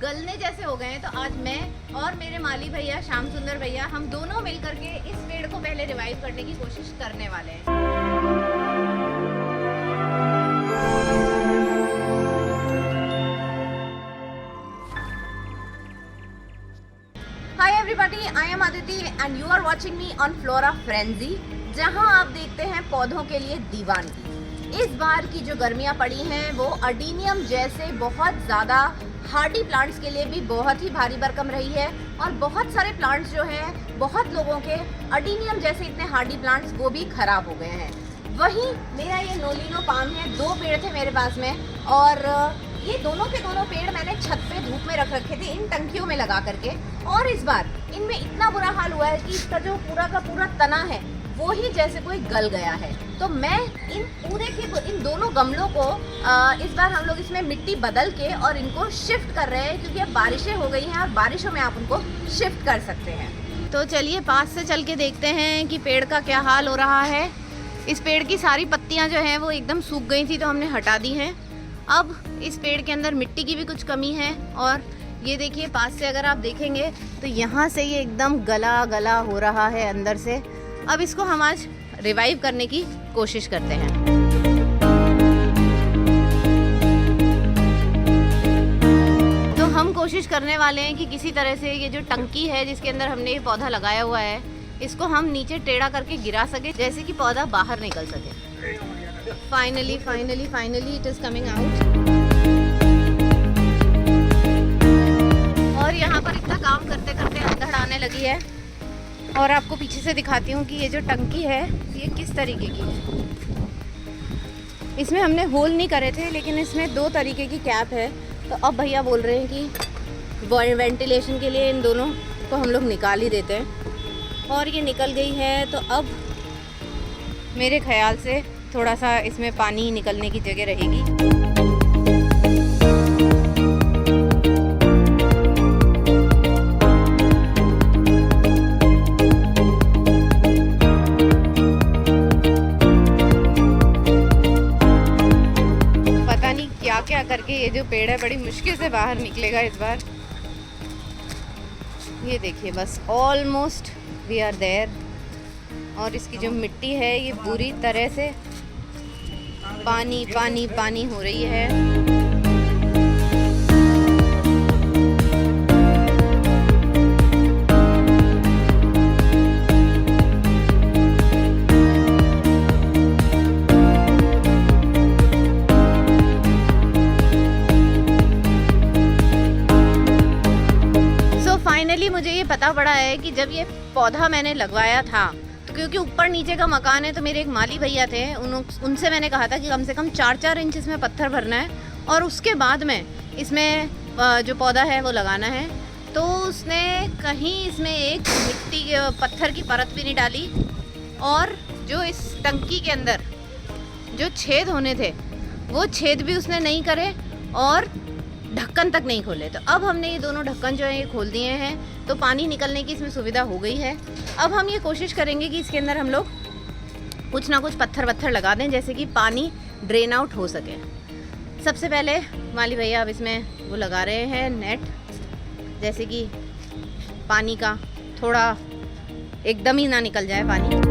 गलने जैसे हो गए हैं। तो आज मैं और मेरे माली भैया श्याम सुंदर भैया हम दोनों मिलकर के इस पेड़ को पहले रिवाइव करने की कोशिश करने वाले हैं। Hi everybody, I am Aditi and you are watching me on Flora Frenzy, जहां आप देखते हैं पौधों के लिए दीवानगी। इस बार की जो गर्मियां पड़ी हैं वो अडीनियम जैसे बहुत ज़्यादा हार्डी प्लांट्स के लिए भी बहुत ही भारी भरकम रही है और बहुत सारे प्लांट्स जो हैं, बहुत लोगों के अडीनियम जैसे इतने हार्डी प्लांट्स वो भी खराब हो गए हैं। वहीं मेरा ये नोलिनो पाम है, 2 पेड़ थे मेरे पास में और ये दोनों के दोनों पेड़ मैंने छत पे धूप में रख रखे थे इन टंकियों में लगा करके। और इस बार इनमें इतना बुरा हाल हुआ है कि इसका जो पूरा का पूरा तना है वो ही जैसे कोई गल गया है। तो मैं इन दोनों गमलों को इस बार हम लोग इसमें मिट्टी बदल के और इनको शिफ्ट कर रहे हैं, क्योंकि अब बारिशें हो गई हैं और बारिशों में आप उनको शिफ्ट कर सकते हैं। तो चलिए पास से चल के देखते हैं कि पेड़ का क्या हाल हो रहा है। इस पेड़ की सारी पत्तियां जो हैं वो एकदम सूख गई थी, तो हमने हटा दी हैं। अब इस पेड़ के अंदर मिट्टी की भी कुछ कमी है और ये देखिए पास से अगर आप देखेंगे तो यहाँ से ये एकदम गला गला हो रहा है अंदर से। अब इसको हम आज रिवाइव करने की कोशिश करते हैं। तो हम कोशिश करने वाले हैं कि किसी तरह से ये जो टंकी है जिसके अंदर हमने ये पौधा लगाया हुआ है, इसको हम नीचे टेढ़ा करके गिरा सके, जैसे कि पौधा बाहर निकल सके। Finally it is coming out. और यहाँ पर इतना काम करते करते अंधड़ आने लगी है और आपको पीछे से दिखाती हूँ कि ये जो टंकी है ये किस तरीके की है। इसमें हमने होल नहीं करे थे, लेकिन इसमें 2 तरीके की कैप है। तो अब भैया बोल रहे हैं कि वेंटिलेशन के लिए इन दोनों को हम लोग निकाल ही देते हैं। और ये निकल गई है, तो अब मेरे ख्याल से थोड़ा सा इसमें पानी निकलने की जगह रहेगी। क्या करके ये जो पेड़ है बड़ी मुश्किल से बाहर निकलेगा इस बार। ये देखिए बस ऑलमोस्ट वी आर देयर। और इसकी जो मिट्टी है ये पूरी तरह से पानी पानी पानी हो रही है। फाइनली मुझे ये पता पड़ा है कि जब ये पौधा मैंने लगवाया था, तो क्योंकि ऊपर नीचे का मकान है, तो मेरे एक माली भैया थे, उनसे मैंने कहा था कि कम से कम 4-4 इंच इसमें पत्थर भरना है और उसके बाद में इसमें जो पौधा है वो लगाना है। तो उसने कहीं इसमें एक मिट्टी के पत्थर की परत भी नहीं डाली और जो इस टंकी के अंदर जो छेद होने थे वो छेद भी उसने नहीं करे और ढक्कन तक नहीं खोले। तो अब हमने ये दोनों ढक्कन जो है ये खोल दिए हैं, तो पानी निकलने की इसमें सुविधा हो गई है। अब हम ये कोशिश करेंगे कि इसके अंदर हम लोग कुछ ना कुछ पत्थर वत्थर लगा दें, जैसे कि पानी ड्रेन आउट हो सके। सबसे पहले माली भैया अब इसमें वो लगा रहे हैं नेट, जैसे कि पानी का थोड़ा एकदम ही ना निकल जाए पानी।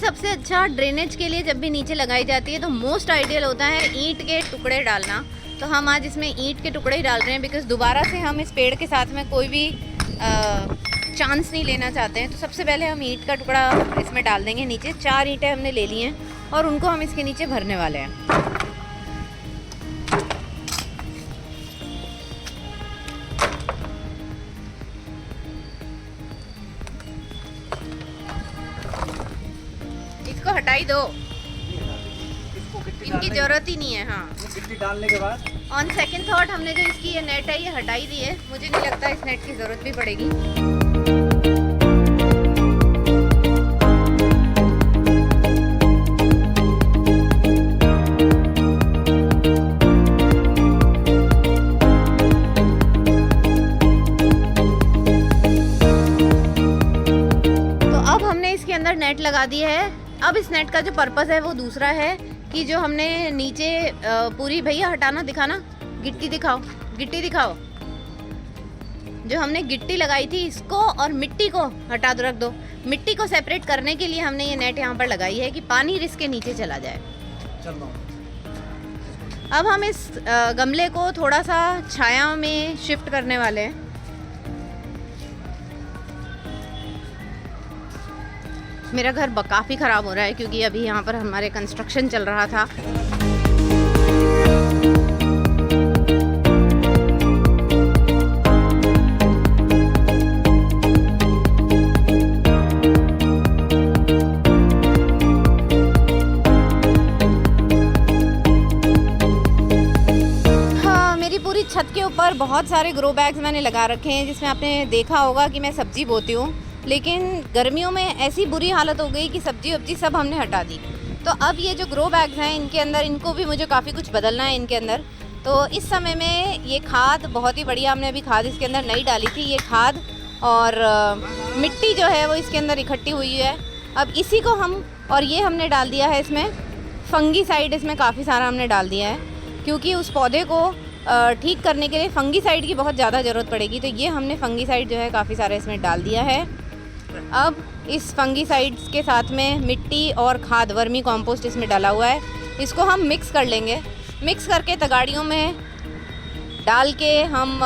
सबसे अच्छा ड्रेनेज के लिए जब भी नीचे लगाई जाती है तो मोस्ट आइडियल होता है ईंट के टुकड़े डालना। तो हम आज इसमें ईंट के टुकड़े ही डाल रहे हैं, बिकॉज दोबारा से हम इस पेड़ के साथ में कोई भी चांस नहीं लेना चाहते हैं। तो सबसे पहले हम ईंट का टुकड़ा इसमें डाल देंगे नीचे। 4 ईंटें हमने ले ली हैं और उनको हम इसके नीचे भरने वाले हैं। इसको हटाई दो, इनकी जरूरत ही नहीं है। हाँ, मिट्टी डालने के बाद ऑन सेकंड थॉट हमने जो इसकी ये नेट है ये हटाई दी है। मुझे नहीं लगता इस नेट की जरूरत भी पड़ेगी। नेट लगा दी है। अब इस नेट का जो पर्पस है वो दूसरा है कि जो हमने नीचे पूरी, भैया हटाना, दिखाना, गिट्टी दिखाओ, गिट्टी दिखाओ, जो हमने गिट्टी लगाई थी इसको और मिट्टी को हटा दो, रख दो। मिट्टी को सेपरेट करने के लिए हमने ये नेट यहाँ पर लगाई है कि पानी इसके नीचे चला जाए। अब हम इस गमले को थोड़ा सा छाया में शिफ्ट करने वाले हैं। मेरा घर काफ़ी ख़राब हो रहा है क्योंकि अभी यहाँ पर हमारे कंस्ट्रक्शन चल रहा था। छत के ऊपर बहुत सारे ग्रो बैग्स मैंने लगा रखे हैं, जिसमें आपने देखा होगा कि मैं सब्ज़ी बोती हूँ, लेकिन गर्मियों में ऐसी बुरी हालत हो गई कि सब्जी वब्जी सब हमने हटा दी। तो अब ये जो ग्रो बैग्स हैं इनके अंदर, इनको भी मुझे काफ़ी कुछ बदलना है इनके अंदर। तो इस समय में ये खाद बहुत ही बढ़िया, हमने अभी खाद इसके अंदर नई डाली थी। ये खाद और मिट्टी जो है वो इसके अंदर इकट्ठी हुई है। अब इसी को हम, और ये हमने डाल दिया है इसमें फंगीसाइड, इसमें काफ़ी सारा हमने डाल दिया है क्योंकि उस पौधे को ठीक करने के लिए फंगीसाइड की बहुत ज़्यादा ज़रूरत पड़ेगी। तो ये हमने फंगीसाइड जो है काफ़ी सारा इसमें डाल दिया है। अब इस फंगीसाइड्स के साथ में मिट्टी और खाद, वर्मी कंपोस्ट इसमें डाला हुआ है। इसको हम मिक्स कर लेंगे। मिक्स करके तगाड़ियों में डाल के हम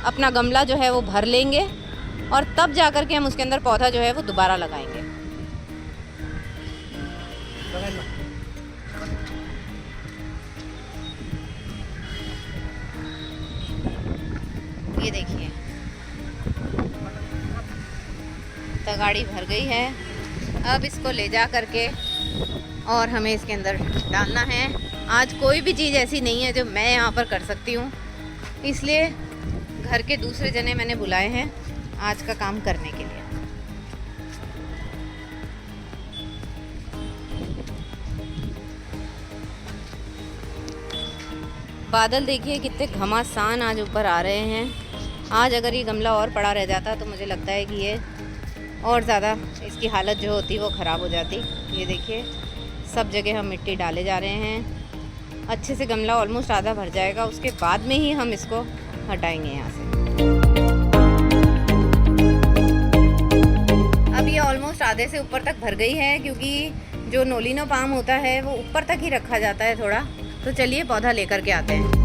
अपना गमला जो है वो भर लेंगे और तब जा कर के हम उसके अंदर पौधा जो है वो दोबारा लगाएंगे। ये देखिए तगाड़ी भर गई है। अब इसको ले जा करके और हमें इसके अंदर डालना है। आज कोई भी चीज़ ऐसी नहीं है जो मैं यहाँ पर कर सकती हूँ, इसलिए घर के दूसरे जने मैंने बुलाए हैं आज का काम करने के लिए। बादल देखिए कितने घमासान आज ऊपर आ रहे हैं। आज अगर ये गमला और पड़ा रह जाता तो मुझे लगता है कि ये और ज़्यादा इसकी हालत जो होती वो ख़राब हो जाती। ये देखिए सब जगह हम मिट्टी डाले जा रहे हैं। अच्छे से गमला ऑलमोस्ट आधा भर जाएगा, उसके बाद में ही हम इसको हटाएंगे यहाँ से। अब ये ऑलमोस्ट आधे से ऊपर तक भर गई है क्योंकि जो नोलिनो पाम होता है वो ऊपर तक ही रखा जाता है थोड़ा। तो चलिए पौधा लेकर के आते हैं।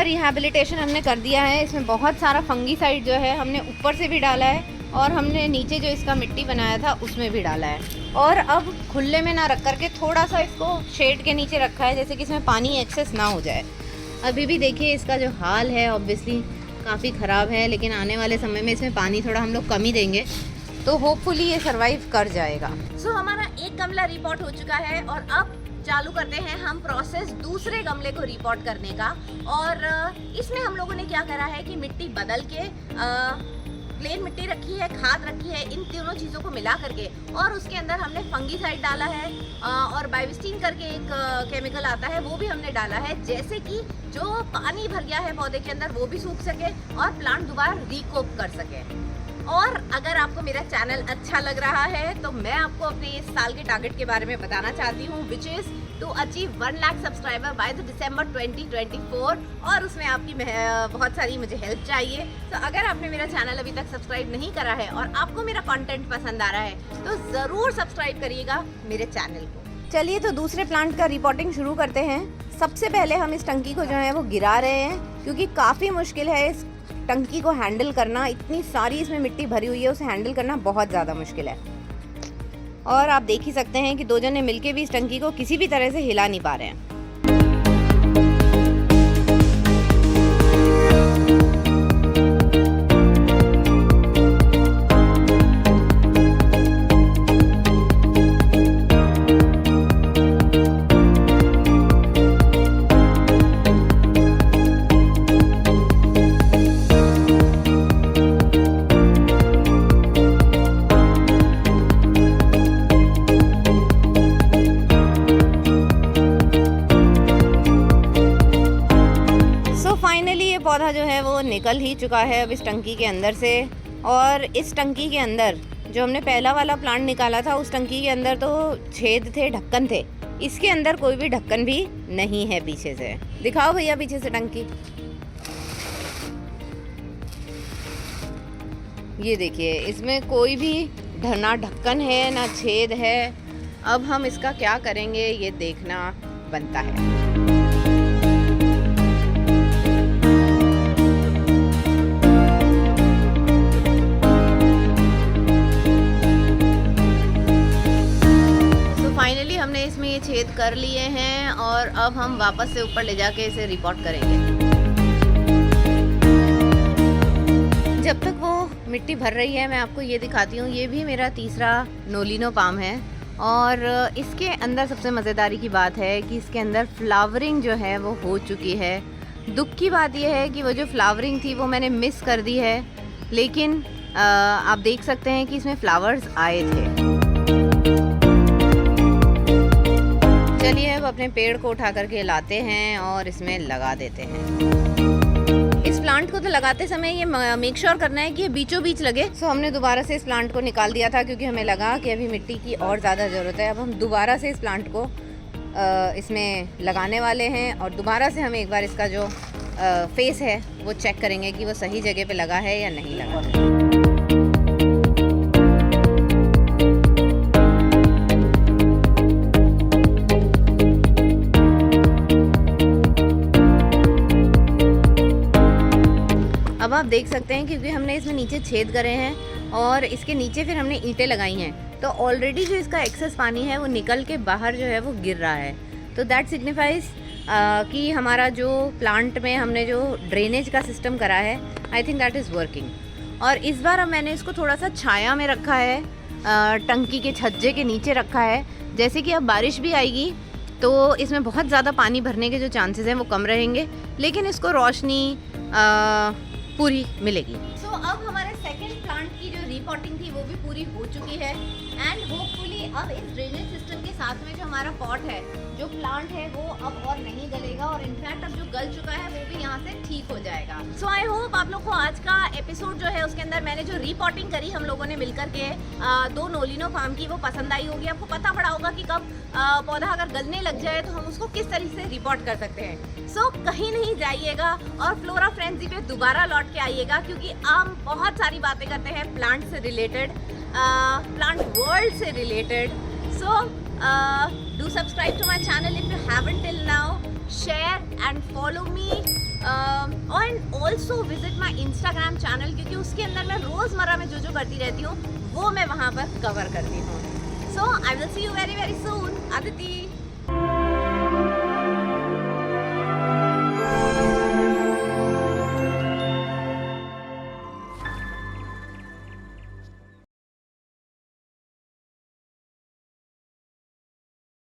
रिहेबिलिटेशन हमने कर दिया है। इसमें बहुत सारा फंगीसाइड जो है हमने ऊपर से भी डाला है और हमने नीचे जो इसका मिट्टी बनाया था उसमें भी डाला है। और अब खुले में ना रख करके थोड़ा सा इसको शेड के नीचे रखा है, जैसे कि इसमें पानी एक्सेस ना हो जाए। अभी भी देखिए इसका जो हाल है ऑब्वियसली काफ़ी ख़राब है, लेकिन आने वाले समय में इसमें पानी थोड़ा हम लोग कम ही देंगे तो होपफुली ये सर्वाइव कर जाएगा। सो हमारा एक गमला रिपोर्ट हो चुका है और अब चालू करते हैं हम प्रोसेस दूसरे गमले को रिपोर्ट करने का। और इसमें हम लोगों ने क्या करा है कि मिट्टी बदल के प्लेन मिट्टी रखी है, खाद रखी है, इन तीनों चीज़ों को मिला करके और उसके अंदर हमने फंगीसाइड डाला है और बाइविस्टीन करके एक केमिकल आता है वो भी हमने डाला है, जैसे कि जो पानी भर गया है पौधे के अंदर वो भी सूख सके और प्लांट दोबारा रिकोप कर सके। और अगर आपको मेरा चैनल अच्छा लग रहा है तो मैं आपको अपने इस साल के टारगेट के बारे में बताना चाहती हूँ, which is to achieve 1 lakh subscriber by the December 2024। और उसमें आपकी बहुत सारी मुझे हेल्प चाहिए। तो अगर आपने मेरा चैनल अभी तक सब्सक्राइब नहीं करा है और आपको मेरा कंटेंट पसंद आ रहा है तो ज़रूर सब्सक्राइब करिएगा मेरे चैनल को। चलिए तो दूसरे प्लांट का रिपोर्टिंग शुरू करते हैं। सबसे पहले हम इस टंकी को जो है वो गिरा रहे हैं, क्योंकि काफ़ी मुश्किल है इस टंकी को हैंडल करना। इतनी सारी इसमें मिट्टी भरी हुई है, उसे हैंडल करना बहुत ज़्यादा मुश्किल है। और आप देख ही सकते हैं कि 2 जने मिलके भी इस टंकी को किसी भी तरह से हिला नहीं पा रहे हैं। पौधा जो है वो निकल ही चुका है अब इस टंकी के अंदर से। और इस टंकी के अंदर जो हमने पहला वाला प्लांट निकाला था, उस टंकी के अंदर तो छेद थे, ढक्कन थे। इसके अंदर कोई भी ढक्कन भी नहीं है पीछे से। दिखाओ भैया पीछे से टंकी। ये देखिए, इसमें कोई भी ना ढक्कन है ना छेद है। अब हम इसका क्या करेंगे ये देखना बनता है। फाइनली हमने इसमें ये छेद कर लिए हैं और अब हम वापस से ऊपर ले जाके इसे रिपोर्ट करेंगे। जब तक वो मिट्टी भर रही है मैं आपको ये दिखाती हूँ। ये भी मेरा तीसरा नोलिनो पाम है और इसके अंदर सबसे मज़ेदारी की बात है कि इसके अंदर फ्लावरिंग जो है वो हो चुकी है। दुख की बात यह है कि वो जो फ्लावरिंग थी वो मैंने मिस कर दी है, लेकिन आप देख सकते हैं कि इसमें फ्लावर्स आए थे। चलिए अब अपने पेड़ को उठा करके लाते हैं और इसमें लगा देते हैं। इस प्लांट को तो लगाते समय ये मेक श्योर करना है कि ये बीचों बीच लगे। सो हमने दोबारा से इस प्लांट को निकाल दिया था, क्योंकि हमें लगा कि अभी मिट्टी की और ज़्यादा ज़रूरत है। अब हम दोबारा से इस प्लांट को इसमें लगाने वाले हैं और दोबारा से हम एक बार इसका जो फेस है वो चेक करेंगे कि वो सही जगह पे लगा है या नहीं लगा है। अब आप देख सकते हैं क्योंकि हमने इसमें नीचे छेद करे हैं और इसके नीचे फिर हमने ईंटें लगाई हैं, तो ऑलरेडी जो इसका एक्सेस पानी है वो निकल के बाहर जो है वो गिर रहा है। तो दैट सिग्निफाइज कि हमारा जो प्लांट में हमने जो ड्रेनेज का सिस्टम करा है, I think that is working. और इस बार अब मैंने इसको थोड़ा सा छाया में रखा है, टंकी के छज्जे के नीचे रखा है। जैसे कि अब बारिश भी आएगी तो इसमें बहुत ज़्यादा पानी भरने के जो चांसेस हैं वो कम रहेंगे, लेकिन इसको रोशनी पूरी मिलेगी। सो अब हमारे सेकंड प्लांट की जो रिपोर्टिंग थी वो भी पूरी हो चुकी है एंड होपफुली अब इस ड्रेनेज सिस्टम के साथ में जो हमारा पॉट है, जो प्लांट है, वो अब और नहीं गलेगा और इनफैक्ट अब जो गल चुका है वो भी यहाँ से ठीक हो जाएगा। सो आई होप आप लोग को आज का एपिसोड जो है उसके अंदर मैंने जो रिपोर्टिंग करी हम लोगों ने मिलकर के 2 नोलिनो फार्म की, वो पसंद आई होगी। आपको पता पड़ा होगा कि कब पौधा अगर गलने लग जाए तो हम उसको किस तरीके से रिपोर्ट कर सकते हैं। सो कहीं नहीं जाइएगा और फ्लोरा फ्रेंजी पे दोबारा लौट के आइएगा, क्योंकि हम बहुत सारी बातें करते हैं प्लांट से रिलेटेड, प्लांट वर्ल्ड से related. So do subscribe to my channel if you haven't till now, share and follow me and also visit my Instagram channel, क्योंकि उसके अंदर मैं रोज़मर्रा में जो जो करती रहती हूँ वो मैं वहाँ पर कवर करती हूँ। So I will see you very very soon. Aditi.